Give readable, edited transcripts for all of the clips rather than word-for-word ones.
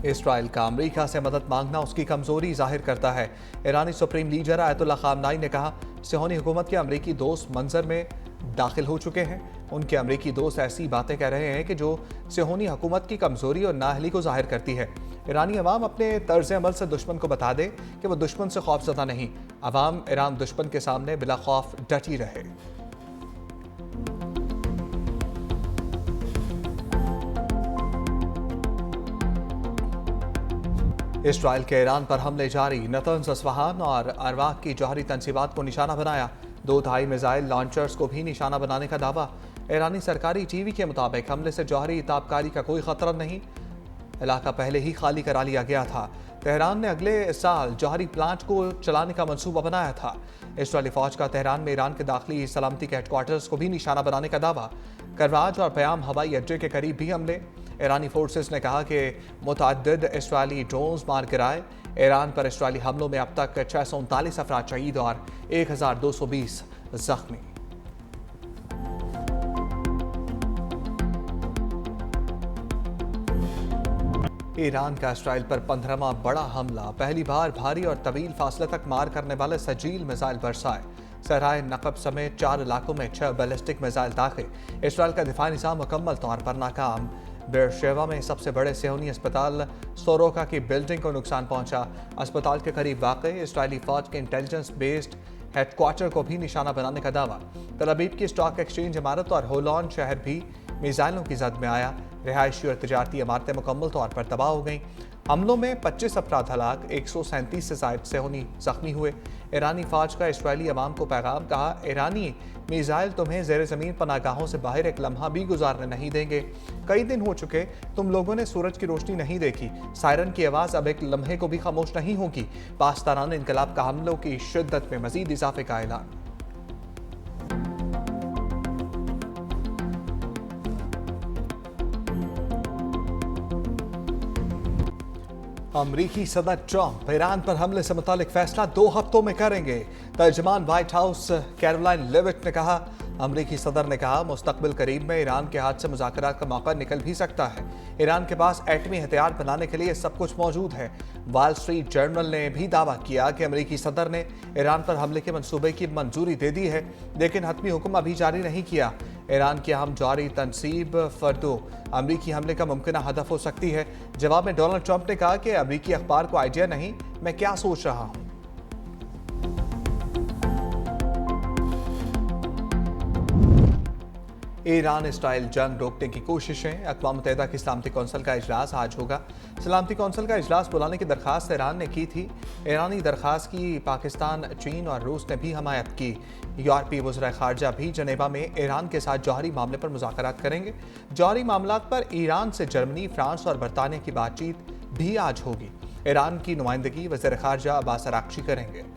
Israel का America से मदद मांगना उसकी कमजोरी जाहिर करता है। ईरानी सुप्रीम लीडर आयतुल्लाह खामनाई ने कहा, सिहोनी हुकूमत के अमेरिकी दोस्त मंजर में दाखिल हो चुके हैं। उनके अमेरिकी दोस्त ऐसी बातें कह रहे हैं कि जो सिहोनी हुकूमत की कमजोरी और नाअहली को जाहिर करती है। ईरानी अवाम अपने तर्ज अमल से दुश्मन को बता दे कि वो दुश्मन से खौफजदा नहीं। अवाम ईरान दुश्मन के सामने बिला खौफ डटी रहे। इसराइल के ईरान पर हमले जारी। नतंज, अस्फहान और अरवाक की जौहरी तनसीबात को निशाना बनाया। 2 थाई मिसाइल लॉन्चर्स को भी निशाना बनाने का दावा। ईरानी सरकारी टीवी के मुताबिक हमले से जौहरी ताबकारी का कोई खतरा नहीं, इलाका पहले ही खाली करा लिया गया था। तेहरान ने अगले साल जौहरी प्लांट को चलाने का मंसूबा बनाया था। इसराइली फौज का तेहरान में ईरान के दाखिली सलामती के हेडक्वार्टर्स को भी निशाना बनाने का दावा। करवाज और पयाम हवाई अड्डे के करीब भी हमले। ईरानी फोर्सेस ने कहा कि मुतअद्दिद इसराइली ड्रोन्स मार गिराए। ईरान पर इसराइली हमलों में अब तक 639 अफराद शहीद और 1220 जख्मी। ईरान का इसराइल पर 15वां बड़ा हमला। पहली बार भारी और तवील फासले तक मार करने वाले सजील मिसाइल बरसाए। सराय नकब समेत 4 इलाकों में 6 बैलिस्टिक मिसाइल दाखिल। इसराइल का दिफाई निज़ाम मुकम्मल तौर पर नाकाम। बेरशेवा में सबसे बड़े सेहूनी अस्पताल सोरोका की बिल्डिंग को नुकसान पहुंचा। अस्पताल के करीब वाक़ इसराइली फौज के इंटेलिजेंस बेस्ड हेडक्वार्टर को भी निशाना बनाने का दावा। तल अवीव की स्टॉक एक्सचेंज इमारत और होलॉन शहर भी मिसाइलों की जद में आया। रिहायशी और तजारती इमारतें मुकम्मल तौर पर तबाह हो गईं। हमलों में 25 अफराद हलाक, 137 से ज़ायद सेहूनी जख्मी हुए। ईरानी फौज का इसराइली अवाम को पैगाम, कहा, ईरानी मिसाइल तुम्हें ज़ेर ज़मीन पनागाहों से बाहर एक लम्हा भी गुजारने नहीं देंगे। कई दिन हो चुके तुम लोगों ने सूरज की रोशनी नहीं देखी। सायरन की आवाज़ अब एक लम्हे को भी खामोश नहीं होगी। पाकिस्तान इनकलाब का हमलों की शिद्दत में मजीद इजाफे का ऐलान। अमरीकी सदर ट्रंप ईरान पर हमले से मुतालिक फैसला 2 हफ्तों में करेंगे। तर्जमान व्हाइट हाउस कैरोलाइन लेविट ने कहा, अमरीकी सदर ने कहा, मुस्तकबिल करीब में ईरान के हाथ से मुज़ाकरात का मौका निकल भी सकता है। ईरान के पास एटमी हथियार बनाने के लिए सब कुछ मौजूद है। वॉल स्ट्रीट जर्नल ने भी दावा किया कि अमरीकी सदर ने ईरान पर हमले के मंसूबे की मंजूरी दे दी है, लेकिन हतमी हुक्म अभी जारी नहीं किया। ईरान की अहम जौहरी तनसीब फर्दो अमरीकी हमले का मुमकिन हदफ हो सकती है। जवाब में डोनाल्ड ट्रंप ने कहा कि अमरीकी अखबार को आइडिया नहीं, मैं क्या सोच रहा हूं। ईरान इसराइल जंग रोकने की कोशिशें। अक़वाम मुत्तहिदा की सलामती कौंसिल का इजलास आज होगा। सलामती कौंसिल का इजलास बुलाने की दरख्वास्त ईरान ने की थी। ईरानी दरख्वास्त की पाकिस्तान, चीन और रूस ने भी हमायत की। यूरोपीय वज़ीर ख़ारजा भी जनेवा में ईरान के साथ जौहरी मामले पर मुज़ाकरात करेंगे। जौहरी मामलात पर ईरान से जर्मनी, फ्रांस और बरतानिया की बातचीत भी आज होगी। ईरान की नुमाइंदगी वज़ीर ख़ारजा अब्बास अराग़ची करेंगे।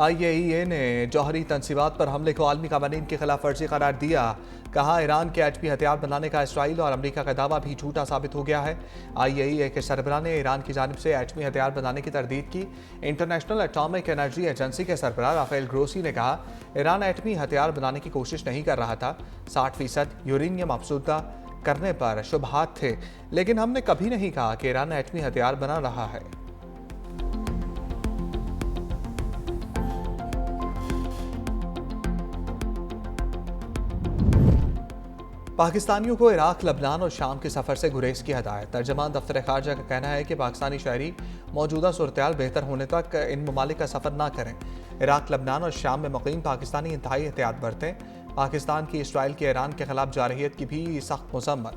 IAEA ने जौहरी तनसीबात पर हमले को आलमी क़वानीन की खिलाफ वर्जी करार दिया। कहा, ईरान के एटमी हथियार बनाने का इसराइल और अमरीका का दावा भी झूठा साबित हो गया है। IAEA के सरबराह ने ईरान की जानिब से एटमी हथियार बनाने की तरदीद की। इंटरनेशनल एटॉमिक एनर्जी एजेंसी के सरबराह राफेल ग्रोसी ने कहा, ईरान एटमी हथियार बनाने की कोशिश नहीं कर रहा था। 60% यूरेनियम अफसुदा करने पर शुबहात थे, लेकिन हमने कभी नहीं कहा कि ईरान एटमी हथियार बना रहा है। पाकिस्तानियों को इराक, लबनान और शाम के सफ़र से गुरेज की हदायत। तर्जमान दफ्तर ख़ारजा का कहना है कि पाकिस्तानी शहरी मौजूदा सूरत-ए-हाल बेहतर होने तक इन ममालिक का सफ़र ना करें। इराक, लबनान और शाम में मुक़ीम पाकिस्तानी इंतहाई एहतियात बरतें। पाकिस्तान की इसराइल के ईरान के खिलाफ जारहियत की भी सख्त मज़म्मत।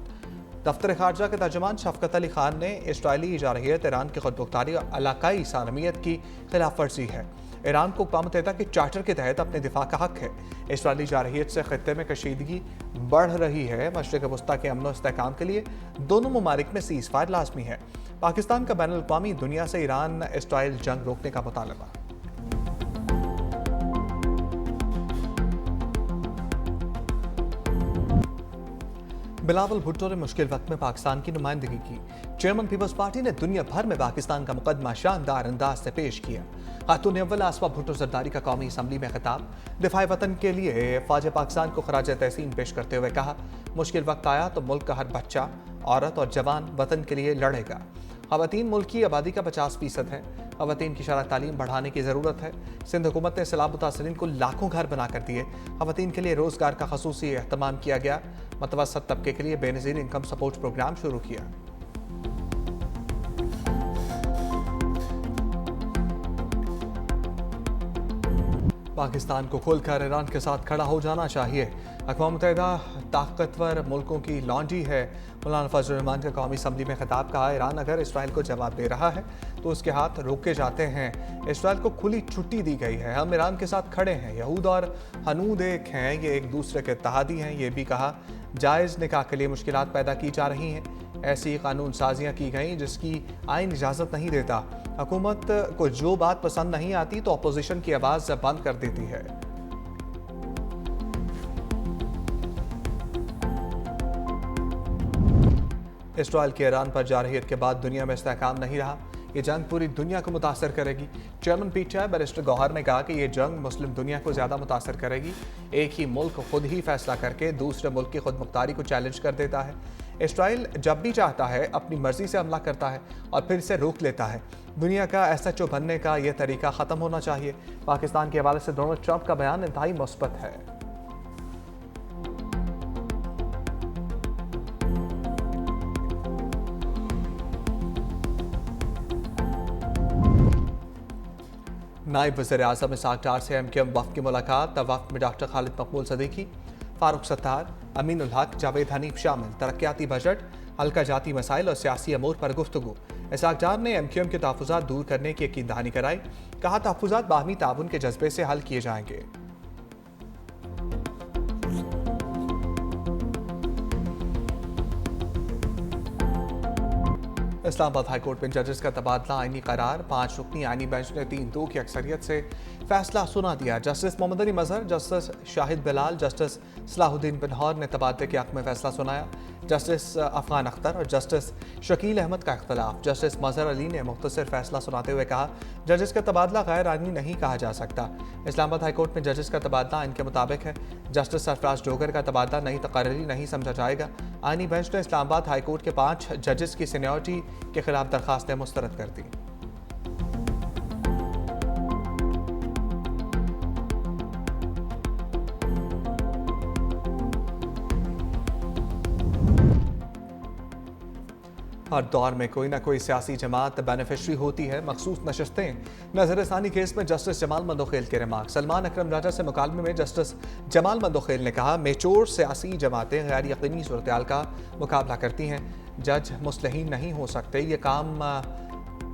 दफ्तर ख़ारजा के तर्जमान शफ़कत अली खान ने इसराइली जारहियत ईरान की खुदमुख्तारी और इलाकाई सालमियत की खिलाफ वर्जी है। ईरान को अक़वाम मुत्तहिदा के चार्टर के तहत अपने दिफा का हक है। इसराइली जारहियत से खित्ते में कशीदगी बढ़ रही है। मशरिक़ वस्ता के अमन व इस्तेहकाम के लिए दोनों ममालिक में सीज़ फायर लाज़मी है। पाकिस्तान का बैनुल अक़वामी दुनिया से ईरान इसराइल जंग रोकने का मुतालबा। बिलावल भुट्टो ने मुश्किल वक्त में पाकिस्तान की नुमाइंदगी की। चेयरमैन पीपल्स पार्टी ने दुनिया भर में पाकिस्तान का मुकदमा शानदार अंदाज से पेश किया। खातून अव्वल आसमा भुट्टो जरदारी का कौमी असम्बली में खिताब। दिफाए वतन के लिए ख्वाजा पाकिस्तान को खराज तहसीन पेश करते हुए कहा, मुश्किल वक्त आया तो मुल्क का हर बच्चा, औरत और जवान वतन के लिए लड़ेगा। ख़वातीन मुल्क की आबादी का 50% है। ख़वातीन की शरह तालीम बढ़ाने की ज़रूरत है। सिंध हुकूमत ने सैलाब मुतासरीन को लाखों घर बना कर दिए। ख़वातीन के लिए रोज़गार का ख़ुसूसी एहतमाम किया गया। मतवसत तबके के लिए बेनज़ीर इनकम सपोर्ट प्रोग्राम शुरू किया। पाकिस्तान को खुलकर ईरान के साथ खड़ा हो जाना चाहिए। अक़वाम मुत्तहिदा ताकतवर मुल्कों की लॉन्ड्री है। मौलाना फजल रहमान का कौमी असम्बली में खिताब। कहा, ईरान अगर इसराइल को जवाब दे रहा है तो उसके हाथ रोके जाते हैं। इसराइल को खुली छुट्टी दी गई है। हम ईरान के साथ खड़े हैं। यहूद और हनूद एक हैं, ये एक दूसरे के इत्तेहादी हैं। ये भी कहा, जायज़ निकाह के लिए मुश्किलात पैदा की जा रही हैं। ऐसी कानून साजियाँ की गई जिसकी आइन इजाज़त नहीं देता। हुकूमत को जो बात पसंद नहीं आती तो अपोजिशन की आवाज़ बंद कर देती है। इसराइल के ईरान पर जारहियत के बाद दुनिया में इस्तेहकाम नहीं रहा। ये जंग पूरी दुनिया को मुतासर करेगी। चेयरमैन पीटीआई बैरिस्टर गौहर ने कहा कि ये जंग मुस्लिम दुनिया को ज़्यादा मुतासर करेगी। एक ही मुल्क खुद ही फैसला करके दूसरे मुल्क की खुद मुख्तारी को चैलेंज कर देता है। इसराइल जब भी चाहता है अपनी मर्जी से हमला करता है और फिर इसे रोक लेता है। दुनिया का एसएचओ बनने का यह तरीका ख़त्म होना चाहिए। पाकिस्तान के हवाले से डोनाल्ड ट्रंप का बयान इंतहाई मुस्बत है। नायब वज़ीर आज़म इसाक डार से MQM वफ़द की मुलाकात। वफ़द में डॉक्टर खालिद मकबूल सदीकी, फारूक सत्तार, अमीनुल हक, जावेद हनीफ शामिल। तरक्याती बजट, हल्का जाती मसाइल और सियासी अमूर पर गुफ्तगू। इसाक डार ने MQM के तहफ़्फ़ुज़ात दूर करने की यकीन दहानी कराई। कहा, तहफ़्फ़ुज़ात बाहमी ताउन के जज्बे से हल किए जाएंगे। इस्लामाबाद हाईकोर्ट में जजेस का तबादला आईनी करार। 5 रुकनी आईनी बेंच ने 3-2 की अक्सरियत से फैसला सुना दिया। जस्टिस मोहम्मद अली मजहर, जस्टिस शाहिद बिलाल, जस्टिस सलाहुद्दीन बिनहौर ने तबादले के हक में फैसला सुनाया। जस्टिस अफगान अख्तर और जस्टिस शकील अहमद का इख्तलाफ। जस्टिस मजहर अली ने मुख्तसर फैसला सुनाते हुए कहा, जजेस का तबादला गैर आईनी नहीं कहा जा सकता। इस्लामाबाद हाईकोर्ट में जजेस का तबादला आइन के मुताबिक है। जस्टिस सरफराज डोगर का तबादला नई तकर्री नहीं समझा जाएगा। आईनी बेंच ने इस्लामाबाद हाईकोर्ट के 5 जजेस की सीनियरिटी के खिलाफ दरखास्तें मुस्तरद कर दी। हर दौर में कोई ना कोई सियासी जमात बेनिफिशरी होती है। मखसूस नशस्तें। नजरसानी केस में जस्टिस जमाल मंदोखेल के रिमार्क। सलमान अकरम राजा से मुकालमे में जस्टिस जमाल मंदोखेल ने कहा, मेचोर सियासी जमातें गैर यकीनी सूरत-ए-हाल का मुकाबला करती हैं। जज मुस्लिहीन नहीं हो सकते, ये काम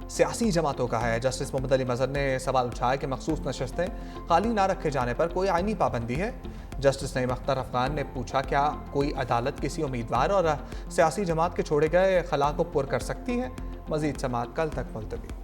सियासी जमातों का है। जस्टिस मोहम्मद अली मजहर ने सवाल उठाया कि मखसूस नशस्तें खाली ना रखे जाने पर कोई आईनी पाबंदी है। जस्टिस नईम अख्तर अफगान ने पूछा, क्या कोई अदालत किसी उम्मीदवार और सियासी जमात के छोड़े गए खला को पुर कर सकती है? मजीद समाअत कल तक मुलतवी।